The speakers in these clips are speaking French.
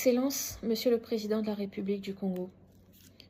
Excellence, Monsieur le Président de la République du Congo,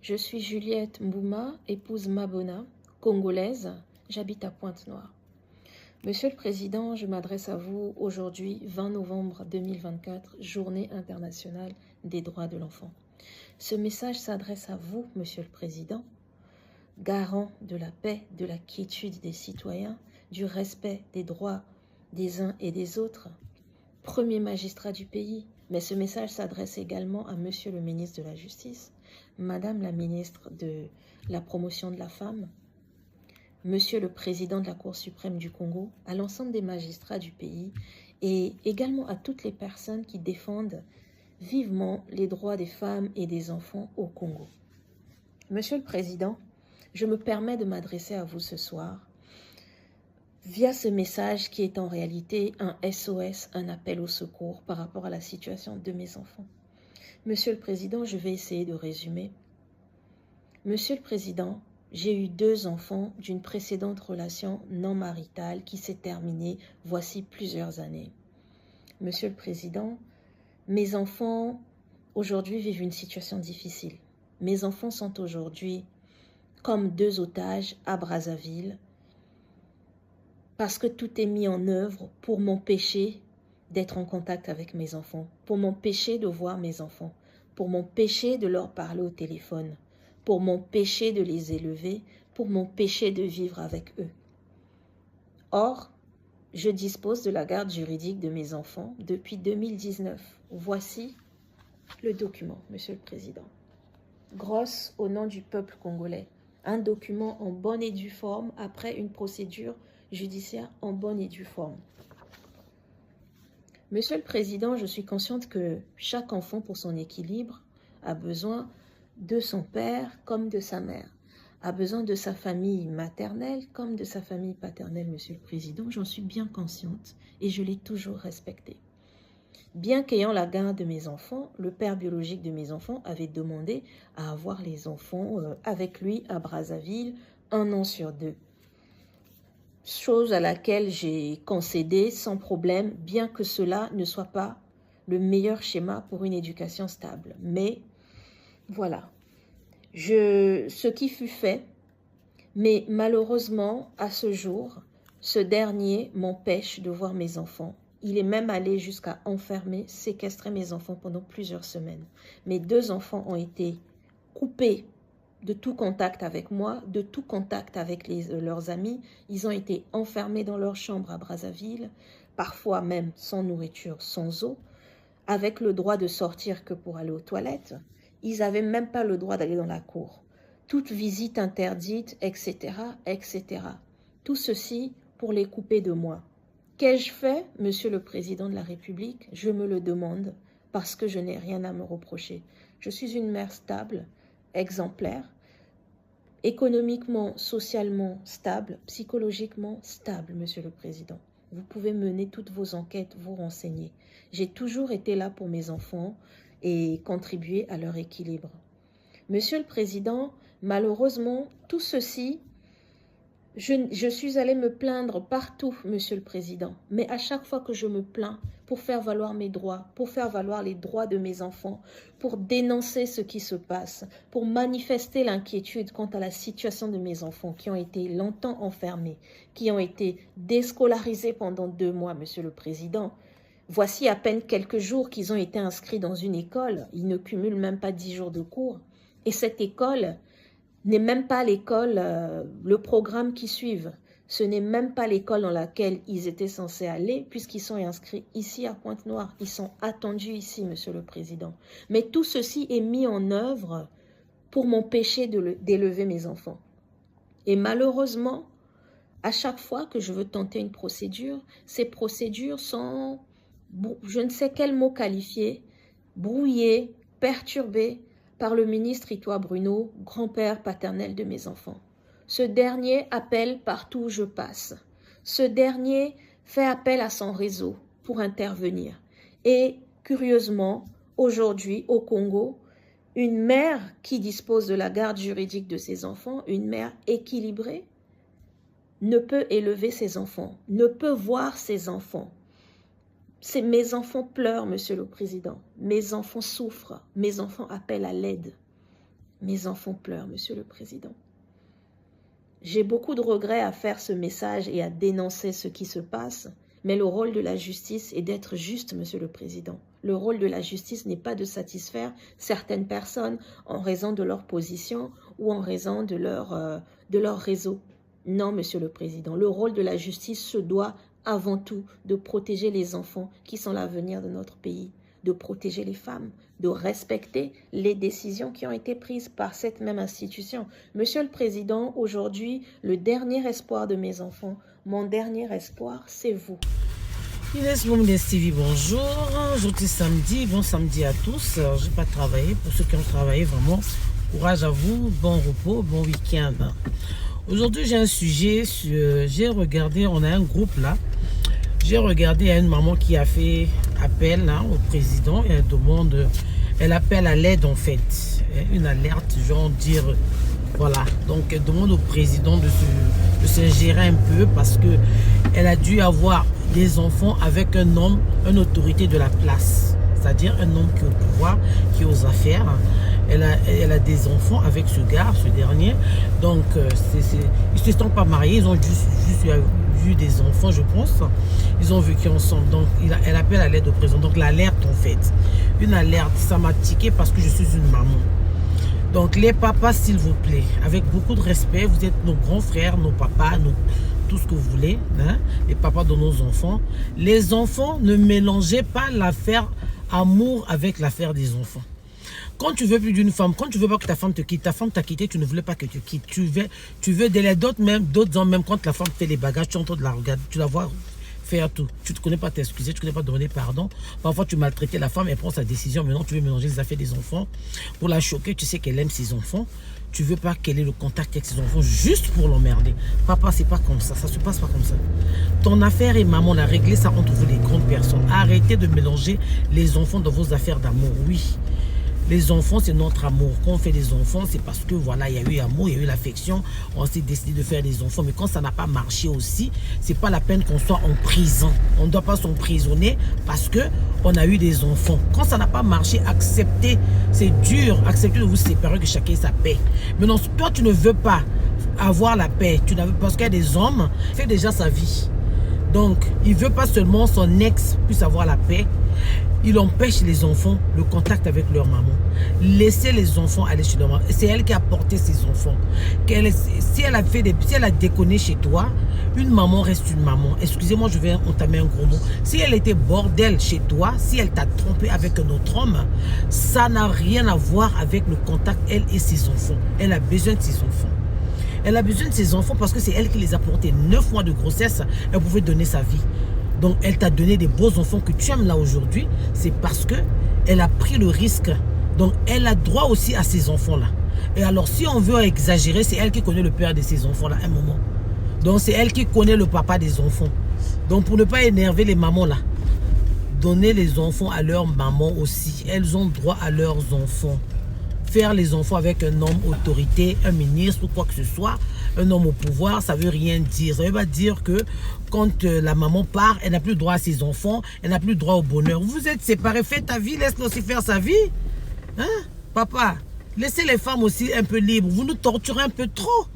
je suis Juliette Mbouma, épouse Mabona, congolaise, j'habite à Pointe-Noire. Monsieur le Président, je m'adresse à vous aujourd'hui, 20 novembre 2024, Journée internationale des droits de l'enfant. Ce message s'adresse à vous, Monsieur le Président, garant de la paix, de la quiétude des citoyens, du respect des droits des uns et des autres, premier magistrat du pays. Mais ce message s'adresse également à Monsieur le ministre de la Justice, Madame la ministre de la Promotion de la Femme, Monsieur le Président de la Cour suprême du Congo, à l'ensemble des magistrats du pays et également à toutes les personnes qui défendent vivement les droits des femmes et des enfants au Congo. Monsieur le Président, je me permets de m'adresser à vous ce soir via ce message qui est en réalité un SOS, un appel au secours par rapport à la situation de mes enfants. Monsieur le Président, je vais essayer de résumer. Monsieur le Président, j'ai eu 2 enfants d'une précédente relation non maritale qui s'est terminée voici plusieurs années. Monsieur le Président, mes enfants aujourd'hui vivent une situation difficile. Mes enfants sont aujourd'hui comme 2 otages à Brazzaville, parce que tout est mis en œuvre pour m'empêcher d'être en contact avec mes enfants, pour m'empêcher de voir mes enfants, pour m'empêcher de leur parler au téléphone, pour m'empêcher de les élever, pour m'empêcher de vivre avec eux. Or, je dispose de la garde juridique de mes enfants depuis 2019. Voici le document, Monsieur le Président. Grosse au nom du peuple congolais. Un document en bonne et due forme après une procédure judiciaire en bonne et due forme. Monsieur le Président, je suis consciente que chaque enfant, pour son équilibre, a besoin de son père comme de sa mère, a besoin de sa famille maternelle comme de sa famille paternelle, Monsieur le Président. J'en suis bien consciente et je l'ai toujours respecté. Bien qu'ayant la garde de mes enfants, le père biologique de mes enfants avait demandé à avoir les enfants avec lui à Brazzaville 1 an sur 2. Chose à laquelle j'ai concédé sans problème, bien que cela ne soit pas le meilleur schéma pour une éducation stable. Mais voilà, ce qui fut fait, mais malheureusement, à ce jour, ce dernier m'empêche de voir mes enfants. Il est même allé jusqu'à enfermer, séquestrer mes enfants pendant plusieurs semaines. Mes 2 enfants ont été coupés de tout contact avec moi, de tout contact avec leurs amis. Ils ont été enfermés dans leur chambre à Brazzaville, parfois même sans nourriture, sans eau, avec le droit de sortir que pour aller aux toilettes. Ils n'avaient même pas le droit d'aller dans la cour. Toute visite interdite, etc., etc. Tout ceci pour les couper de moi. Qu'ai-je fait, Monsieur le Président de la République? Je me le demande parce que je n'ai rien à me reprocher. Je suis une mère stable, exemplaire, économiquement, socialement stable, psychologiquement stable, Monsieur le Président. Vous pouvez mener toutes vos enquêtes, vous renseigner. J'ai toujours été là pour mes enfants et contribuer à leur équilibre. Monsieur le Président, malheureusement, tout ceci, je suis allée me plaindre partout, Monsieur le Président. Mais à chaque fois que je me plains pour faire valoir mes droits, pour faire valoir les droits de mes enfants, pour dénoncer ce qui se passe, pour manifester l'inquiétude quant à la situation de mes enfants qui ont été longtemps enfermés, qui ont été déscolarisés pendant 2 mois, Monsieur le Président. Voici à peine quelques jours qu'ils ont été inscrits dans une école. Ils ne cumulent même pas 10 jours de cours. Et cette école n'est même pas l'école, le programme qui suivent. Ce n'est même pas l'école dans laquelle ils étaient censés aller, puisqu'ils sont inscrits ici à Pointe-Noire. Ils sont attendus ici, Monsieur le Président. Mais tout ceci est mis en œuvre pour m'empêcher d'élever mes enfants. Et malheureusement, à chaque fois que je veux tenter une procédure, ces procédures sont, je ne sais quel mot qualifier, brouillées, perturbées, par le ministre Itoa Bruno, grand-père paternel de mes enfants. Ce dernier appelle partout où je passe. Ce dernier fait appel à son réseau pour intervenir. Et curieusement, aujourd'hui au Congo, une mère qui dispose de la garde juridique de ses enfants, une mère équilibrée, ne peut élever ses enfants, ne peut voir ses enfants. C'est mes enfants pleurent, Monsieur le Président. Mes enfants souffrent. Mes enfants appellent à l'aide. Mes enfants pleurent, Monsieur le Président. J'ai beaucoup de regrets à faire ce message et à dénoncer ce qui se passe, mais le rôle de la justice est d'être juste, Monsieur le Président. Le rôle de la justice n'est pas de satisfaire certaines personnes en raison de leur position ou en raison de leur réseau. Non, Monsieur le Président, le rôle de la justice se doit avant tout de protéger les enfants qui sont l'avenir de notre pays, de protéger les femmes, de respecter les décisions qui ont été prises par cette même institution. Monsieur le Président, aujourd'hui, le dernier espoir de mes enfants, mon dernier espoir, c'est vous. Inès Boumdes TV, bonjour. Aujourd'hui samedi, bon samedi à tous. Je n'ai pas travaillé. Pour ceux qui ont travaillé, vraiment, courage à vous, bon repos, bon week-end. Aujourd'hui, j'ai un sujet, j'ai regardé, on a un groupe là. J'ai regardé, il y a une maman qui a fait appel hein, au président et elle demande, elle appelle à l'aide en fait. Une alerte, genre dire, voilà. Donc elle demande au président de se gérer un peu parce que elle a dû avoir des enfants avec un homme, une autorité de la place. C'est-à-dire un homme qui est au pouvoir, qui est aux affaires. Elle a des enfants avec ce gars, ce dernier. Donc, ils ne se sont pas mariés. Ils ont juste vu des enfants, je pense. Ils ont vécu ensemble. Donc, elle appelle à l'aide au président. Donc, l'alerte, en fait. Une alerte, ça m'a tiqué parce que je suis une maman. Donc, les papas, s'il vous plaît, avec beaucoup de respect, vous êtes nos grands frères, nos papas, tout ce que vous voulez, hein, les papas de nos enfants. Les enfants, ne mélangez pas l'affaire amour avec l'affaire des enfants. Quand tu veux plus d'une femme, quand tu veux pas que ta femme te quitte, ta femme t'a quitté, tu ne voulais pas que tu quittes. Tu veux délai d'autres hommes, même quand la femme fait les bagages, tu es en train de la regarder, tu la vois faire tout. Tu ne connais pas t'excuser, tu ne connais pas demander pardon. Parfois, tu maltraitais la femme, elle prend sa décision. Maintenant, tu veux mélanger les affaires des enfants pour la choquer. Tu sais qu'elle aime ses enfants. Tu veux pas qu'elle ait le contact avec ses enfants juste pour l'emmerder. Papa, c'est pas comme ça. Ça se passe pas comme ça. Ton affaire et maman, on a réglé ça entre vous, les grandes personnes. Arrêtez de mélanger les enfants dans vos affaires d'amour. Oui. Les enfants, c'est notre amour. Quand on fait des enfants, c'est parce que voilà, il y a eu amour, il y a eu l'affection. On s'est décidé de faire des enfants. Mais quand ça n'a pas marché aussi, c'est pas la peine qu'on soit en prison. On ne doit pas s'emprisonner parce que on a eu des enfants. Quand ça n'a pas marché, acceptez. C'est dur. Acceptez de vous séparer, que chacun ait sa paix. Mais non, toi, tu ne veux pas avoir la paix. Parce qu'il y a des hommes qui font déjà sa vie. Donc, il ne veut pas seulement son ex puisse avoir la paix. Il empêche les enfants le contact avec leur maman. Laissez les enfants aller chez leur maman. C'est elle qui a porté ses enfants. Si elle a déconné chez toi, une maman reste une maman. Excusez-moi, je vais entamer un gros mot. Si elle était bordel chez toi, si elle t'a trompé avec un autre homme, ça n'a rien à voir avec le contact, elle et ses enfants. Elle a besoin de ses enfants. Elle a besoin de ses enfants parce que c'est elle qui les a portés. 9 mois de grossesse, elle pouvait donner sa vie. Donc, elle t'a donné des beaux enfants que tu aimes là aujourd'hui. C'est parce qu'elle a pris le risque. Donc, elle a droit aussi à ces enfants-là. Et alors, si on veut exagérer, c'est elle qui connaît le père de ces enfants-là à un moment. Donc, c'est elle qui connaît le papa des enfants. Donc, pour ne pas énerver les mamans là, donnez les enfants à leur maman aussi. Elles ont droit à leurs enfants. Faire les enfants avec un homme autorité, un ministre ou quoi que ce soit, un homme au pouvoir, ça ne veut rien dire. Ça ne veut pas dire que quand la maman part, elle n'a plus droit à ses enfants, elle n'a plus droit au bonheur. Vous êtes séparés, fais ta vie, laisse-le aussi faire sa vie. Hein? Papa, laissez les femmes aussi un peu libres. Vous nous torturez un peu trop.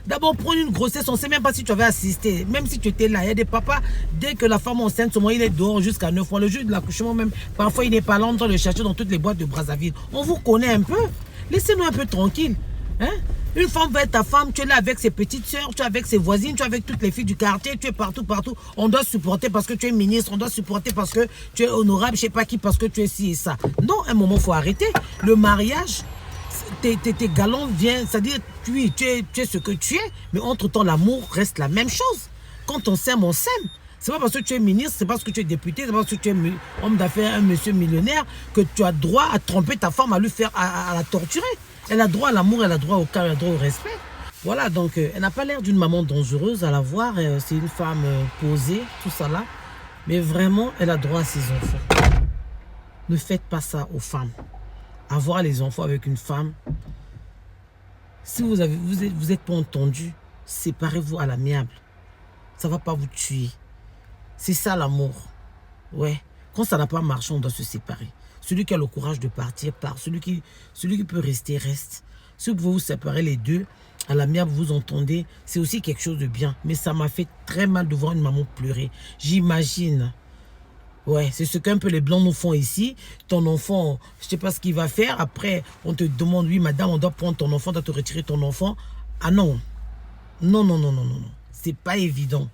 D'abord, prendre une grossesse, on ne sait même pas si tu avais assisté. Même si tu étais là, il y a des papas, dès que la femme est enceinte, il est dehors jusqu'à 9 mois. Le jour de l'accouchement même, parfois il n'est pas là, on doit le chercher dans toutes les boîtes de Brazzaville. On vous connaît un peu. Laissez-nous un peu tranquille. Hein? Une femme va être ta femme, tu es là avec ses petites soeurs, tu es avec ses voisines, tu es avec toutes les filles du quartier, tu es partout, partout. On doit supporter parce que tu es ministre, on doit supporter parce que tu es honorable, je ne sais pas qui, parce que tu es ci et ça. Non, à un moment, il faut arrêter. Le mariage, tes galons viennent, c'est-à-dire tu es ce que tu es, mais entre-temps, l'amour reste la même chose. Quand on s'aime, on s'aime. C'est pas parce que tu es ministre, c'est pas parce que tu es député, c'est pas parce que tu es homme d'affaires, un monsieur millionnaire, que tu as droit à tromper ta femme, à lui faire, à la torturer. Elle a droit à l'amour, elle a droit au cœur, elle a droit au respect. Voilà, donc elle n'a pas l'air d'une maman dangereuse à la voir. C'est une femme posée, tout ça là. Mais vraiment, elle a droit à ses enfants. Ne faites pas ça aux femmes. Avoir les enfants avec une femme, si vous êtes pas entendu, séparez-vous à l'amiable. Ça ne va pas vous tuer. C'est ça l'amour. Ouais. Quand ça n'a pas marché, on doit se séparer. Celui qui a le courage de partir, part. Celui qui peut rester, reste. Si vous pouvez vous séparer les deux, à l'amiable, vous entendez, c'est aussi quelque chose de bien. Mais ça m'a fait très mal de voir une maman pleurer. J'imagine. Ouais, c'est ce qu'un peu les Blancs nous font ici. Ton enfant, je ne sais pas ce qu'il va faire. Après, on te demande, oui, madame, on doit prendre ton enfant, on doit te retirer ton enfant. Ah non. Non, non, non, non, non, non. C'est pas évident.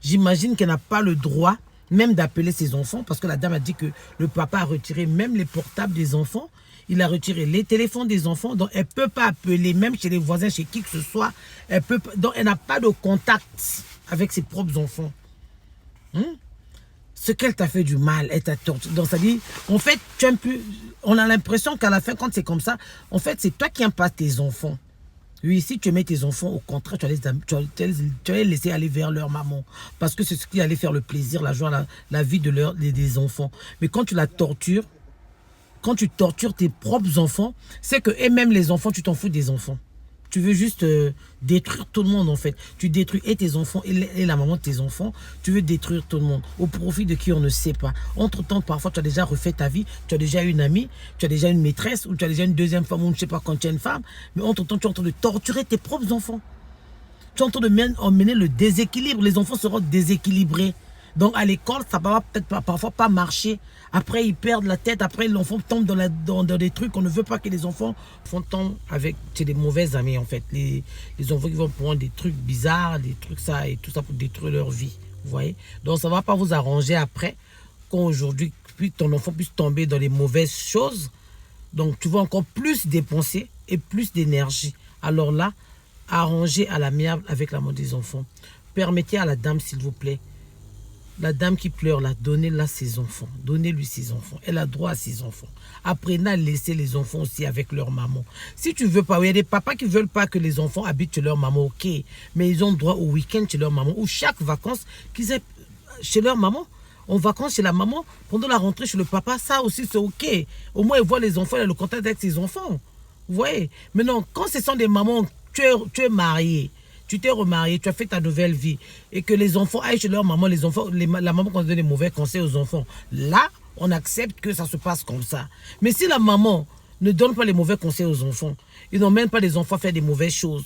J'imagine qu'elle n'a pas le droit même d'appeler ses enfants parce que la dame a dit que le papa a retiré même les portables des enfants. Il a retiré les téléphones des enfants. Donc, elle ne peut pas appeler même chez les voisins, chez qui que ce soit. Donc, elle n'a pas de contact avec ses propres enfants. Ce qu'elle t'a fait du mal, elle t'a torturé. Donc, ça dit, en fait, on a l'impression qu'à la fin, quand c'est comme ça, en fait, c'est toi qui n'aimes pas tes enfants. Oui, si tu mets tes enfants, au contraire, tu vas les laisser aller vers leur maman. Parce que c'est ce qui allait faire le plaisir, la joie, la vie des enfants. Mais quand tu la tortures, quand tu tortures tes propres enfants, c'est que, et même les enfants, tu t'en fous des enfants. Tu veux juste détruire tout le monde, en fait. Tu détruis et tes enfants et la maman de tes enfants. Tu veux détruire tout le monde. Au profit de qui on ne sait pas. Entre-temps, parfois, tu as déjà refait ta vie. Tu as déjà une amie. Tu as déjà une maîtresse. Ou tu as déjà une deuxième femme. Ou je ne sais pas quand tu as une femme. Mais entre-temps, tu es en train de torturer tes propres enfants. Tu es en train de emmener le déséquilibre. Les enfants seront déséquilibrés. Donc, à l'école, ça va peut-être parfois pas marcher. Après, ils perdent la tête. Après, l'enfant tombe dans des trucs. On ne veut pas que les enfants tombent avec des mauvais amis, en fait. Les enfants qui vont prendre des trucs bizarres, des trucs ça et tout ça pour détruire leur vie. Vous voyez? Donc, ça ne va pas vous arranger après qu'aujourd'hui, ton enfant puisse tomber dans les mauvaises choses. Donc, tu vas encore plus dépenser et plus d'énergie. Alors là, arrangez à l'amiable avec la mort des enfants. Permettez à la dame, s'il vous plaît, la dame qui pleure, là, donnez-la ses enfants. Donnez-lui ses enfants. Elle a droit à ses enfants. Apprenez à laisser les enfants aussi avec leur maman. Si tu veux pas, il y a des papas qui ne veulent pas que les enfants habitent chez leur maman, ok. Mais ils ont droit au week-end chez leur maman. Ou chaque vacances qu'ils aient chez leur maman. En vacances chez la maman, pendant la rentrée chez le papa, ça aussi c'est ok. Au moins ils voient les enfants, il a le contact avec ses enfants. Vous voyez. Mais non, quand ce sont des mamans, tu es marié. Tu t'es remarié, tu as fait ta nouvelle vie et que les enfants aillent chez leur maman, la maman donne des mauvais conseils aux enfants. Là, on accepte que ça se passe comme ça. Mais si la maman ne donne pas les mauvais conseils aux enfants, ils n'emmènent pas les enfants à faire des mauvaises choses,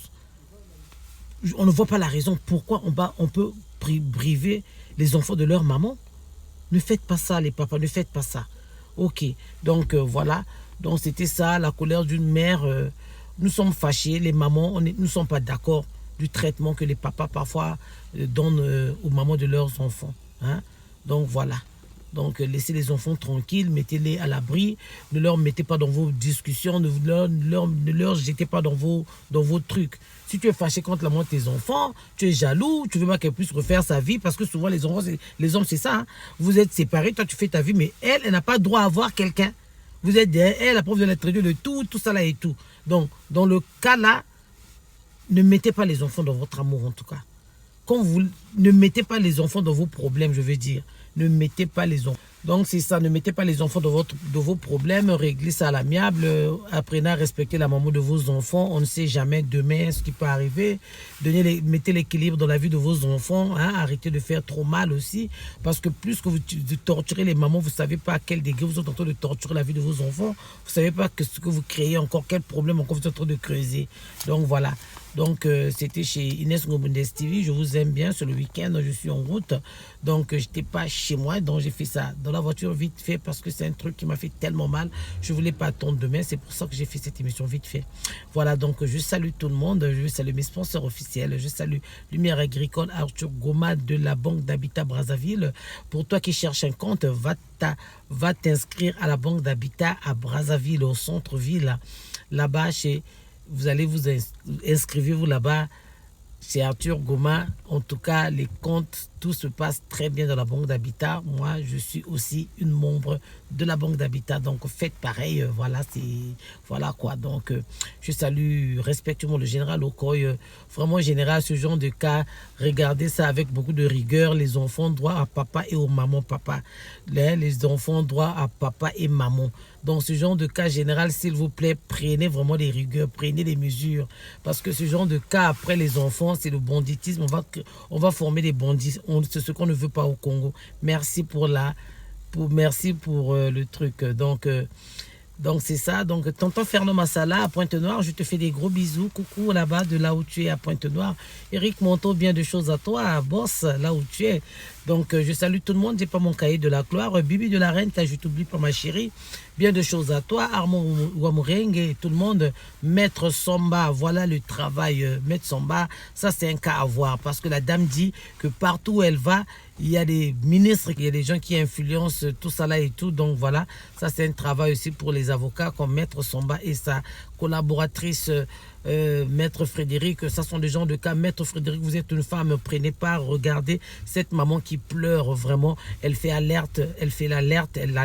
on ne voit pas la raison pourquoi on peut priver les enfants de leur maman. Ne faites pas ça, les papas, ne faites pas ça. Ok, donc voilà. Donc c'était ça, la colère d'une mère. Nous sommes fâchés, les mamans, nous ne sommes pas d'accord du traitement que les papas parfois donnent aux mamans de leurs enfants. Hein? Donc voilà. Donc laissez les enfants tranquilles, mettez-les à l'abri, ne leur mettez pas dans vos discussions, ne leur jetez pas dans vos trucs. Si tu es fâché contre la mort de tes enfants, tu es jaloux, tu veux pas qu'elle puisse refaire sa vie, parce que souvent les hommes c'est ça. Hein? Vous êtes séparés, toi tu fais ta vie, mais elle n'a pas droit à voir quelqu'un. Vous êtes derrière elle, la preuve de l'être de tout ça là et tout. Donc dans le cas là, ne mettez pas les enfants dans votre amour en tout cas. Ne mettez pas les enfants dans vos problèmes, je veux dire. Ne mettez pas les enfants. Donc c'est ça, ne mettez pas les enfants dans vos problèmes, réglez ça à l'amiable, apprenez à respecter la maman de vos enfants. On ne sait jamais demain ce qui peut arriver. Mettez l'équilibre dans la vie de vos enfants, hein, arrêtez de faire trop mal aussi, parce que plus que vous torturez les mamans, vous ne savez pas à quel degré vous êtes en train de torturer la vie de vos enfants, vous ne savez pas ce que vous créez encore, quel problème encore vous êtes en train de creuser. Donc voilà. Donc, c'était chez Inès Ngobundes TV. Je vous aime bien. Sur le week-end, je suis en route. Donc, je n'étais pas chez moi. Donc, j'ai fait ça dans la voiture vite fait parce que c'est un truc qui m'a fait tellement mal. Je ne voulais pas attendre demain. C'est pour ça que j'ai fait cette émission vite fait. Voilà, donc, je salue tout le monde. Je salue mes sponsors officiels. Je salue Lumière Agricole, Arthur Goma de la Banque d'Habitat Brazzaville. Pour toi qui cherches un compte, va t'inscrire à la Banque d'Habitat à Brazzaville, au centre-ville. Là-bas, vous allez vous inscrivez-vous là-bas chez Arthur Goma. En tout cas, les comptes, tout se passe très bien dans la Banque d'Habitat. Moi, je suis aussi une membre de la Banque d'Habitat. Donc, faites pareil. Voilà quoi. Donc, je salue respectueusement le général Okoye. Vraiment, général, ce genre de cas, regardez ça avec beaucoup de rigueur. Les enfants ont droit à papa et aux mamans papa. Les enfants ont droit à papa et maman. Dans ce genre de cas général, s'il vous plaît, prenez vraiment des rigueurs, prenez des mesures. Parce que ce genre de cas, après les enfants, c'est le banditisme. On va former des bandits. C'est ce qu'on ne veut pas au Congo. Merci pour la merci pour le truc. Donc c'est ça. Donc tonton Fernand Massala à Pointe-Noire, je te fais des gros bisous. Coucou là-bas de là où tu es à Pointe-Noire. Eric Monteau, bien de choses à toi, à Boss, là où tu es. Donc je salue tout le monde. J'ai pas mon cahier de la gloire. Bibi de la Reine, car je t'oublie pas ma chérie. Bien de choses à toi. Armand Ouamoureng et tout le monde. Maître Somba, voilà le travail. Maître Somba, ça c'est un cas à voir. Parce que la dame dit que partout où elle va, il y a des ministres, il y a des gens qui influencent tout ça là et tout. Donc voilà, ça c'est un travail aussi pour les avocats comme Maître Somba et sa collaboratrice Maître Frédéric. Ça sont des gens de cas. Maître Frédéric, vous êtes une femme, prenez part, regardez cette maman qui pleure vraiment. Elle fait alerte, elle fait l'alerte, elle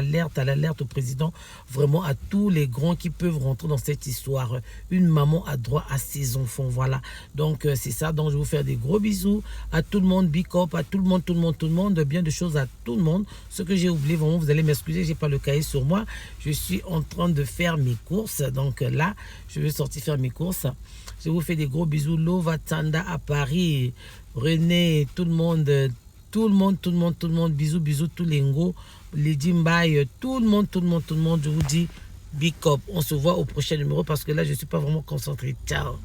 alerte au président, vraiment à tous les grands qui peuvent rentrer dans cette histoire. Une maman a droit à ses enfants, voilà. Donc c'est ça, donc je vais vous faire des gros bisous à tout le monde, big up, à tout le monde, bien de choses à tout le monde. Ce que j'ai oublié, vraiment, vous allez m'excuser, j'ai pas le cahier sur moi. Je suis en train de faire mes courses, donc là, je vais sortir faire mes courses. Je vous fais des gros bisous. Lova Tanda à Paris, René, tout le monde, bisous, tous les ngos, les Jimbai, tout le monde, je vous dis big up. On se voit au prochain numéro parce que là, je ne suis pas vraiment concentré. Ciao.